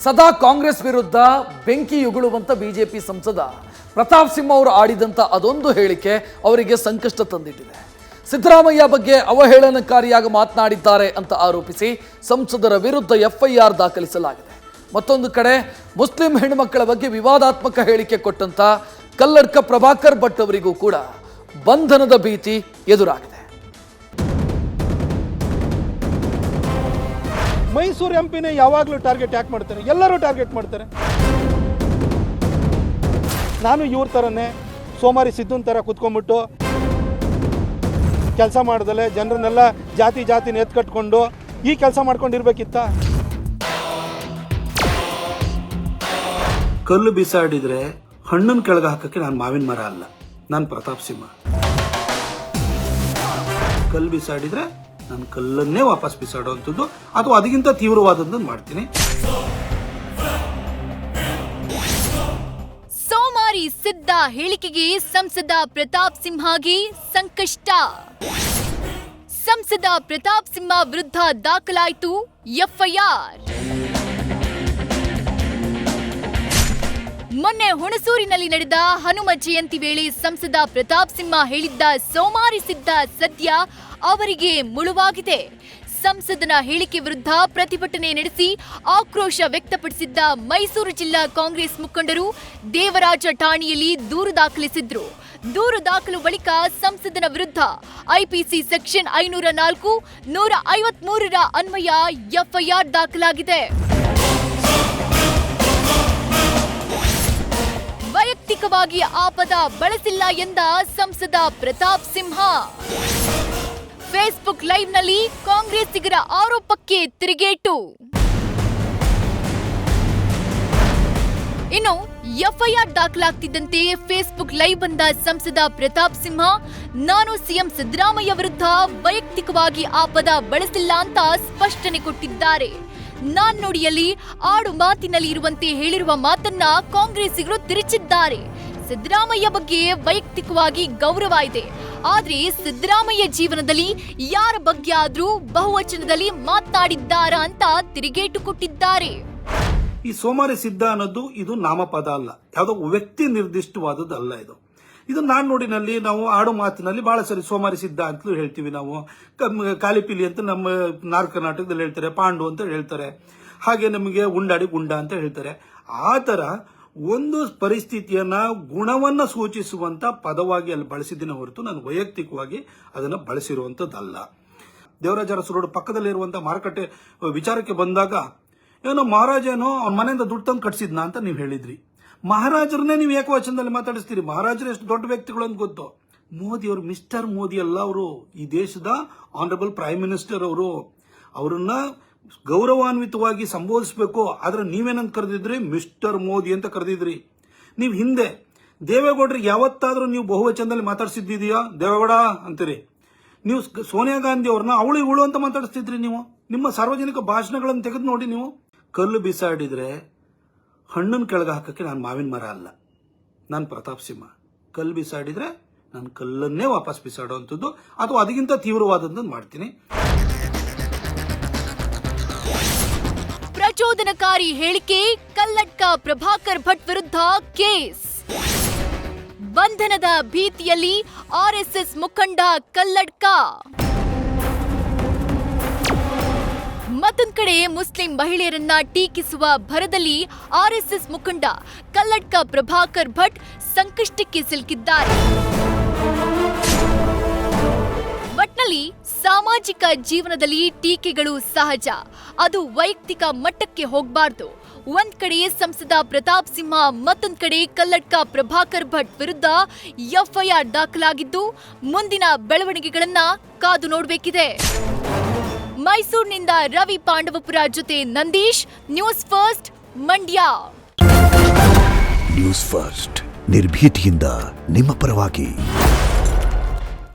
ಸದಾ ಕಾಂಗ್ರೆಸ್ ವಿರುದ್ಧ ಬೆಂಕಿ ಉಗುಳುವಂತ ಬಿಜೆಪಿ ಸಂಸದ ಪ್ರತಾಪ್ ಸಿಂಹ ಅವರು ಆಡಿದಂತ ಅದೊಂದು ಹೇಳಿಕೆ ಅವರಿಗೆ ಸಂಕಷ್ಟ ತಂದಿಟ್ಟಿದೆ. ಸಿದ್ದರಾಮಯ್ಯ ಬಗ್ಗೆ ಅವಹೇಳನಕಾರಿಯಾಗಿ ಮಾತನಾಡಿದ್ದಾರೆ ಅಂತ ಆರೋಪಿಸಿ ಸಂಸದರ ವಿರುದ್ಧ ಎಫ್ಐಆರ್ ದಾಖಲಿಸಲಾಗಿದೆ. ಮತ್ತೊಂದು ಕಡೆ ಮುಸ್ಲಿಂ ಹೆಣ್ಣುಮಕ್ಕಳ ಬಗ್ಗೆ ವಿವಾದಾತ್ಮಕ ಹೇಳಿಕೆ ಕೊಟ್ಟಂತ ಕಲ್ಲಡ್ಕ ಪ್ರಭಾಕರ್ ಭಟ್ ಅವರಿಗೂ ಕೂಡ ಬಂಧನದ ಭೀತಿ ಎದುರಾಗಿದೆ. ಮೈಸೂರು ಎಂಪಿನೇ ಯಾವಾಗಲೂ ಟಾರ್ಗೆಟ್ ಯಾಕೆ ಮಾಡ್ತಾರೆ? ಎಲ್ಲರೂ ಟಾರ್ಗೆಟ್ ಮಾಡ್ತಾರೆ. ನಾನು ಇವ್ರ ಥರನೇ ಸೋಮಾರಿ ಸಿದ್ದುನ್ ಥರ ಕುತ್ಕೊಂಡ್ಬಿಟ್ಟು ಕೆಲಸ ಮಾಡ್ದಲೆ ಜನರನ್ನೆಲ್ಲ ಜಾತಿನ ಎತ್ಕಟ್ಕೊಂಡು ಈ ಕೆಲಸ ಮಾಡ್ಕೊಂಡಿರ್ಬೇಕಿತ್ತ? ಕಲ್ಲು ಬಿಸಾಡಿದ್ರೆ ಹಣ್ಣನ್ನು ಕೆಳಗೆ ಹಾಕಕ್ಕೆ ನಾನು ಮಾವಿನ ಮರ ಅಲ್ಲ, ನಾನು ಪ್ರತಾಪ್ ಸಿಂಹ. ಕಲ್ಲು ಬಿಸಾಡಿದ್ರೆ ನಾನು ಕಲ್ಲನ್ನೇ ವಾಪಸ್ ಬಿಸಾಡುವಂಥದ್ದು ಅಥವಾ ಅದಕ್ಕಿಂತ ತೀವ್ರವಾದದ್ದು ಮಾಡ್ತೀನಿ. ಸೋಮಾರಿ ಸಿದ್ದ ಹೇಳಿಕೆಗೆ ಸಂಸದ ಪ್ರತಾಪ್ ಸಿಂಹಗೆ ಸಂಕಷ್ಟ. ಸಂಸದ ಪ್ರತಾಪ್ ಸಿಂಹ ವಿರುದ್ಧ ದಾಖಲಾಯಿತು ಎಫ್ಐಆರ್. ಮೊನ್ನೆ ಹುಣಸೂರಿನಲ್ಲಿ ನಡೆದ ಹನುಮ ಜಯಂತಿ ವೇಳೆ ಸಂಸದ ಪ್ರತಾಪ್ ಸಿಂಹ ಹೇಳಿದ್ದ ಸೋಮಾರಿ ಸಿದ್ದ ಸದ್ಯ ಅವರಿಗೆ ಮುಳುವಾಗಿದೆ. ಸಂಸದನ ಹೇಳಿಕೆ ವಿರುದ್ಧ ಪ್ರತಿಭಟನೆ ನಡೆಸಿ ಆಕ್ರೋಶ ವ್ಯಕ್ತಪಡಿಸಿದ್ದ ಮೈಸೂರು ಜಿಲ್ಲಾ ಕಾಂಗ್ರೆಸ್ ಮುಖಂಡರು ದೇವರಾಜ ಠಾಣೆಯಲ್ಲಿ ದೂರು ದಾಖಲಿಸಿದ್ರು. ದೂರು ದಾಖಲು ಬಳಿಕ ಸಂಸದನ ವಿರುದ್ಧ ಐಪಿಸಿ ಸೆಕ್ಷನ್ 504, 153ರ ಅನ್ವಯ ಎಫ್ಐಆರ್ ದಾಖಲಾಗಿದೆ. ವೈಯಕ್ತಿಕವಾಗಿ ಆ ಪದ ಬಳಸಿಲ್ಲ ಎಂದ ಸಂಸದ ಪ್ರತಾಪ್ ಸಿಂಹ. ಫೇಸ್ಬುಕ್ ಲೈವ್ನಲ್ಲಿ ಕಾಂಗ್ರೆಸ್ಸಿಗರ ಆರೋಪಕ್ಕೆ ತಿರುಗೇಟು. ಇನ್ನು ಎಫ್ಐಆರ್ ದಾಖಲಾಗ್ತಿದ್ದಂತೆ ಫೇಸ್ಬುಕ್ ಲೈವ್ ಬಂದ ಸಂಸದ ಪ್ರತಾಪ್ ಸಿಂಹ, ನಾನು ಸಿಎಂ ಸಿದ್ದರಾಮಯ್ಯ ವಿರುದ್ಧ ವೈಯಕ್ತಿಕವಾಗಿ ಆ ಪದ ಬಳಸಿಲ್ಲ ಅಂತ ಸ್ಪಷ್ಟನೆ ಕೊಟ್ಟಿದ್ದಾರೆ. ನಾಣ್ಣುಡಿಯಲ್ಲಿ ಆಡು ಮಾತಿನಲ್ಲಿ ಇರುವಂತೆ ಹೇಳಿರುವ ಮಾತನ್ನ ಕಾಂಗ್ರೆಸ್ಸಿಗರು ತಿರುಚಿದ್ದಾರೆ. ಸಿದ್ದರಾಮಯ್ಯ ಬಗ್ಗೆ ವೈಯಕ್ತಿಕವಾಗಿ ಗೌರವ ಇದೆ, ಆದ್ರೆ ಸಿದ್ದರಾಮಯ್ಯ ಜೀವನದಲ್ಲಿ ಯಾರ ಬಗ್ಗೆ ಆದ್ರೂ ಬಹುವಚನದಲ್ಲಿ ಮಾತನಾಡಿದ್ದಾರಾ ಅಂತ ತಿರುಗೇಟು ಕೊಟ್ಟಿದ್ದಾರೆ. ಈ ಸೋಮಾರಿ ಸಿದ್ಧ ಅನ್ನೋದು ಇದು ನಾಮಪದ ಅಲ್ಲ, ಯಾವುದೋ ವ್ಯಕ್ತಿ ನಿರ್ದಿಷ್ಟವಾದದ್ದು ಅಲ್ಲ. ಇದು ನಾಣ್ಣುಡಿನಲ್ಲಿ ನಾವು ಆಡು ಮಾತಿನಲ್ಲಿ ಬಹಳ ಸರಿ ಸೋಮಾರಿ ಸಿದ್ಧ ಅಂತಲೂ ಹೇಳ್ತೀವಿ. ನಾವು ಕಾಲಿಪಿಲಿ ಅಂತ ನಮ್ಮ ನಾರ್ತ್ ಕರ್ನಾಟಕದಲ್ಲಿ ಹೇಳ್ತಾರೆ, ಪಾಂಡು ಅಂತ ಹೇಳ್ತಾರೆ, ಹಾಗೆ ನಮಗೆ ಉಂಡಾಡಿ ಗುಂಡ ಅಂತ ಹೇಳ್ತಾರೆ. ಆ ತರ ಒಂದು ಪರಿಸ್ಥಿತಿಯನ್ನ ಗುಣವನ್ನ ಸೂಚಿಸುವಂತ ಪದವಾಗಿ ಅಲ್ಲಿ ಬಳಸಿದ್ದೀನಿ ಹೊರತು ನಾನು ವೈಯಕ್ತಿಕವಾಗಿ ಅದನ್ನ ಬಳಸಿರುವಂತದ್ದಲ್ಲ. ದೇವರಾಜ ಅರಸು ರೋಡ್ ಪಕ್ಕದಲ್ಲಿರುವಂತಹ ಮಾರುಕಟ್ಟೆ ವಿಚಾರಕ್ಕೆ ಬಂದಾಗ ಏನೋ ಮಹಾರಾಜೇನೋ ಅವ್ನ ಮನೆಯಿಂದ ದುಡ್ಡು ತಂದು ಕಟ್ಸಿದ್ನಾ ಅಂತ ನೀವು ಹೇಳಿದ್ರಿ. ಮಹಾರಾಜರನ್ನೇ ನೀವು ಏಕವಚನದಲ್ಲಿ ಮಾತಾಡಿಸ್ತೀರಿ. ಮಹಾರಾಜರು ಎಷ್ಟು ದೊಡ್ಡ ವ್ಯಕ್ತಿಗಳು ಅಂತ ಗೊತ್ತು. ಮೋದಿ ಅವರು ಮಿಸ್ಟರ್ ಮೋದಿ ಅಲ್ಲ, ಅವರು ಈ ದೇಶದ ಆನರಬಲ್ ಪ್ರೈಮ್ ಮಿನಿಸ್ಟರ್. ಅವರನ್ನ ಗೌರವಾನ್ವಿತವಾಗಿ ಸಂಬೋಧಿಸಬೇಕು. ಆದ್ರೆ ನೀವೇನಂತ ಕರೆದಿದ್ರಿ? ಮಿಸ್ಟರ್ ಮೋದಿ ಅಂತ ಕರೆದಿದ್ರಿ. ನೀವು ಹಿಂದೆ ದೇವೇಗೌಡರಿಗೆ ಯಾವತ್ತಾದ್ರೂ ನೀವು ಬಹುವಚನದಲ್ಲಿ ಮಾತಾಡಿಸಿದ್ದೀಯಾ? ದೇವೇಗೌಡ ಅಂತೀರಿ. ನೀವು ಸೋನಿಯಾ ಗಾಂಧಿ ಅವ್ರನ್ನ ಅವಳು ಇವಳು ಅಂತ ಮಾತಾಡಿಸ್ತಿದ್ರಿ. ನೀವು ನಿಮ್ಮ ಸಾರ್ವಜನಿಕ ಭಾಷಣಗಳನ್ನು ತೆಗೆದು ನೋಡಿ. ನೀವು ಕಲ್ಲು ಬಿಸಾಡಿದ್ರೆ ಹಣ್ಣನ್ನು ಕೆಳಗೆ ಹಾಕಕ್ಕೆ ನಾನು ಮಾವಿನ ಮರ ಅಲ್ಲ, ನಾನು ಪ್ರತಾಪ್ ಸಿಂಹ. ಕಲ್ಲು ಬಿಸಾಡಿದ್ರೆ ನಾನು ಕಲ್ಲನ್ನೇ ವಾಪಸ್ ಬಿಸಾಡುವಂಥದ್ದು ಅಥವಾ ಅದಕ್ಕಿಂತ ತೀವ್ರವಾದದ್ದು ಮಾಡ್ತೀನಿ. ಪ್ರಚೋದನಕಾರಿ ಹೇಳಿಕೆ, ಕಲ್ಲಡ್ಕ ಪ್ರಭಾಕರ್ ಭಟ್ ವಿರುದ್ಧ ಕೇಸ್. ಬಂಧನದ ಭೀತಿಯಲ್ಲಿ ಆರ್ಎಸ್ಎಸ್ ಮುಖಂಡ ಕಲ್ಲಡ್ಕ. ಮತ್ತೊಂದು ಕಡೆ ಮುಸ್ಲಿಂ ಮಹಿಳೆಯರನ್ನ ಟೀಕಿಸುವ ಭರದಲ್ಲಿ ಆರ್ಎಸ್ಎಸ್ ಮುಖಂಡ ಕಲ್ಲಡ್ಕ ಪ್ರಭಾಕರ್ ಭಟ್ ಸಂಕಷ್ಟಕ್ಕೆ ಸಿಲುಕಿದ್ದಾರೆ. ಒಟ್ನಲ್ಲಿ ಸಾಮಾಜಿಕ ಜೀವನದಲ್ಲಿ ಟೀಕೆಗಳು ಸಹಜ, ಅದು ವೈಯಕ್ತಿಕ ಮಟ್ಟಕ್ಕೆ ಹೋಗಬಾರ್ದು. ಒಂದ್ ಕಡೆ ಸಂಸದ ಪ್ರತಾಪ್ ಸಿಂಹ, ಮತ್ತೊಂದ್ ಕಡೆ ಕಲ್ಲಡ್ಕ ಪ್ರಭಾಕರ್ ಭಟ್ ವಿರುದ್ಧ ಎಫ್ಐಆರ್ ದಾಖಲಾಗಿದ್ದು ಮುಂದಿನ ಬೆಳವಣಿಗೆಗಳನ್ನ ಕಾದು ನೋಡಬೇಕಿದೆ. ಮೈಸೂರಿನಿಂದ ರವಿ ಪಾಂಡವಪುರ ಜೊತೆ Nandish, news first, Mandya. News first ನಿರ್ಭೀತಿಯಿಂದ ನಿಮ್ಮ ಪರವಾಗಿ.